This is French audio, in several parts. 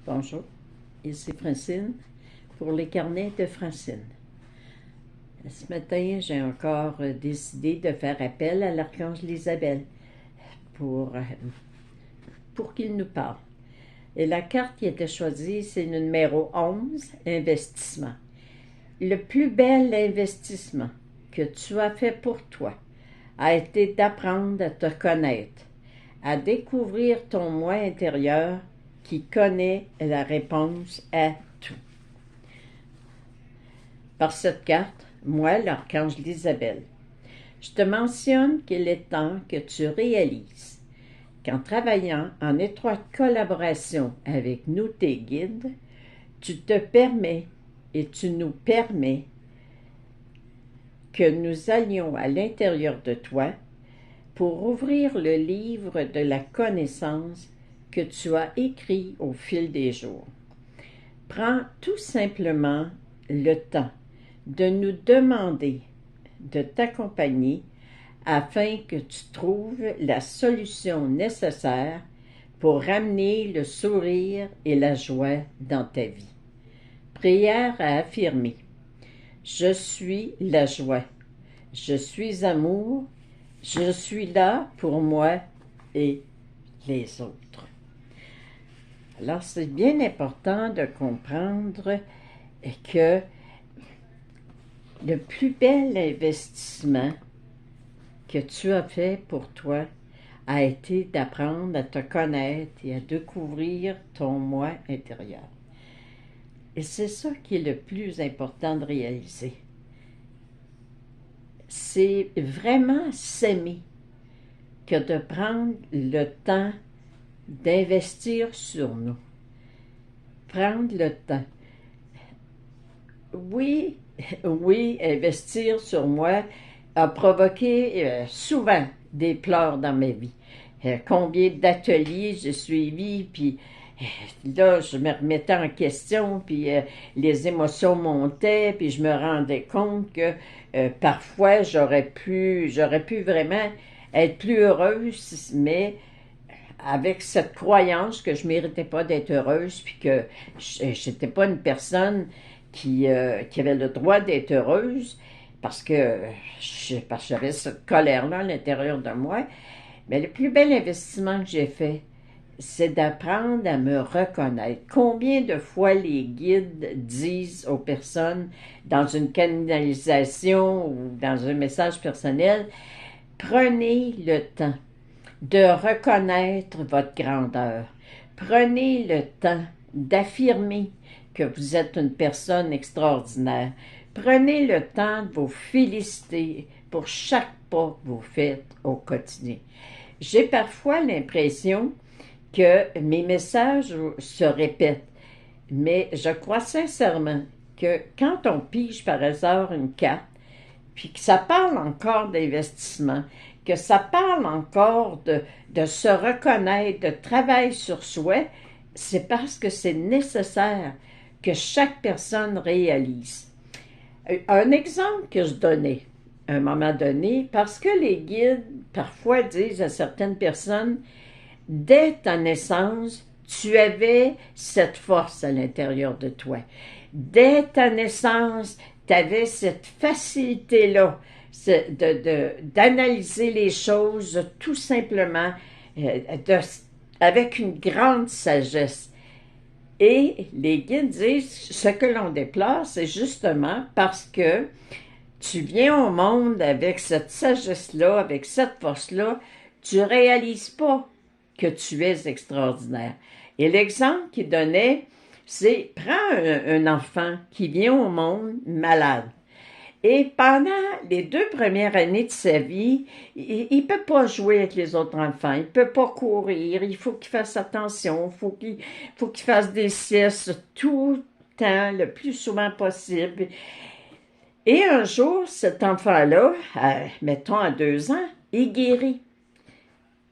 Bonjour, ici Francine pour les carnets de Francine. Ce matin, j'ai encore décidé de faire appel à l'archange Isabelle pour qu'il nous parle. Et la carte qui était choisie, c'est le numéro 11, investissement. Le plus bel investissement que tu as fait pour toi a été d'apprendre à te connaître, à découvrir ton moi intérieur qui connaît la réponse à tout. Par cette carte, moi, l'archange Isabelle, je te mentionne qu'il est temps que tu réalises qu'en travaillant en étroite collaboration avec nous, tes guides, tu te permets et tu nous permets que nous allions à l'intérieur de toi pour ouvrir le livre de la connaissance que tu as écrit au fil des jours. Prends tout simplement le temps de nous demander de t'accompagner afin que tu trouves la solution nécessaire pour ramener le sourire et la joie dans ta vie. Prière à affirmer. Je suis la joie. Je suis amour. Je suis là pour moi et les autres. Alors, c'est bien important de comprendre que le plus bel investissement que tu as fait pour toi a été d'apprendre à te connaître et à découvrir ton moi intérieur. Et c'est ça qui est le plus important de réaliser. C'est vraiment s'aimer que de prendre le temps d'investir sur nous. Prendre le temps. Oui, investir sur moi a provoqué souvent des pleurs dans ma vie. Combien d'ateliers j'ai suivis, puis là, je me remettais en question, puis les émotions montaient, puis je me rendais compte que parfois, j'aurais pu vraiment être plus heureuse, mais avec cette croyance que je ne méritais pas d'être heureuse, puis que je n'étais pas une personne qui avait le droit d'être heureuse, parce que j'avais cette colère-là à l'intérieur de moi. Mais le plus bel investissement que j'ai fait, c'est d'apprendre à me reconnaître. Combien de fois les guides disent aux personnes dans une canalisation ou dans un message personnel, prenez le temps de reconnaître votre grandeur. Prenez le temps d'affirmer que vous êtes une personne extraordinaire. Prenez le temps de vous féliciter pour chaque pas que vous faites au quotidien. J'ai parfois l'impression que mes messages se répètent, mais je crois sincèrement que quand on pige par hasard une carte, puis que ça parle encore d'investissement, que ça parle encore de se reconnaître, de travail sur soi, c'est parce que c'est nécessaire que chaque personne réalise. Un exemple que je donnais à un moment donné, parce que les guides parfois disent à certaines personnes, dès ta naissance, tu avais cette force à l'intérieur de toi. Dès ta naissance, tu avais cette facilité-là d'analyser les choses tout simplement avec une grande sagesse. Et les guides disent, ce que l'on déplore, c'est justement parce que tu viens au monde avec cette sagesse-là, avec cette force-là, tu ne réalises pas que tu es extraordinaire. Et l'exemple qu'il donnait, c'est, prends un enfant qui vient au monde malade. Et pendant les 2 premières années de sa vie, il ne peut pas jouer avec les autres enfants, il ne peut pas courir, il faut qu'il fasse attention, il faut qu'il fasse des siestes tout le temps, le plus souvent possible. Et un jour, cet enfant-là, mettons à 2 ans, il guérit.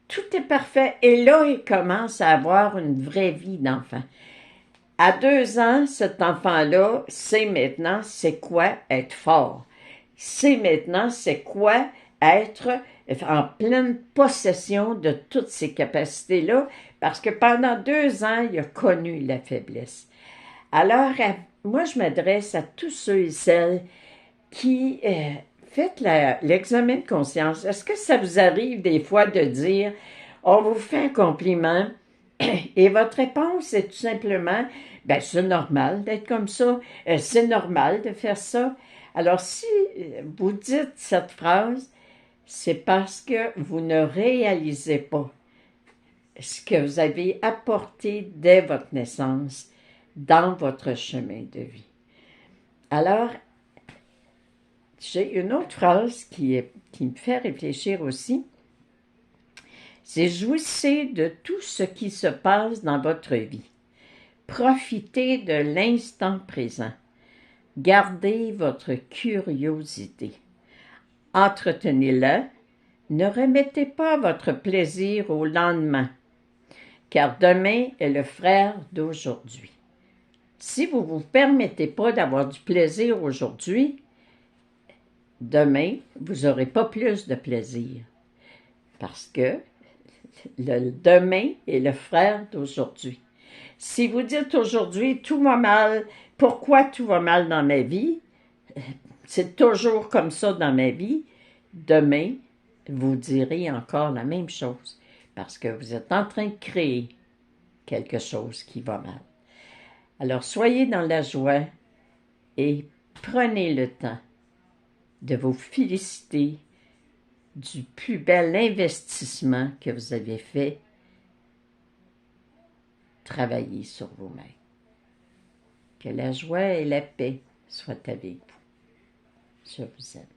Tout est parfait. Et là, il commence à avoir une vraie vie d'enfant. À 2 ans, cet enfant-là sait maintenant c'est quoi être fort. Sait maintenant c'est quoi être en pleine possession de toutes ces capacités-là, parce que pendant 2 ans, il a connu la faiblesse. Alors, moi, je m'adresse à tous ceux et celles qui faites l'examen de conscience. Est-ce que ça vous arrive des fois de dire, on vous fait un compliment et votre réponse est tout simplement, ben c'est normal d'être comme ça, c'est normal de faire ça. Alors, si vous dites cette phrase, c'est parce que vous ne réalisez pas ce que vous avez apporté dès votre naissance dans votre chemin de vie. Alors, j'ai une autre phrase qui me fait réfléchir aussi. C'est jouissez de tout ce qui se passe dans votre vie. Profitez de l'instant présent. Gardez votre curiosité. Entretenez-la. Ne remettez pas votre plaisir au lendemain, car demain est le frère d'aujourd'hui. Si vous ne vous permettez pas d'avoir du plaisir aujourd'hui, demain, vous n'aurez pas plus de plaisir. Parce que le demain est le frère d'aujourd'hui. Si vous dites aujourd'hui, tout va mal, pourquoi tout va mal dans ma vie? C'est toujours comme ça dans ma vie. Demain, vous direz encore la même chose parce que vous êtes en train de créer quelque chose qui va mal. Alors, soyez dans la joie et prenez le temps de vous féliciter du plus bel investissement que vous avez fait, travailler sur vous-même. Que la joie et la paix soient avec vous. Je vous aime.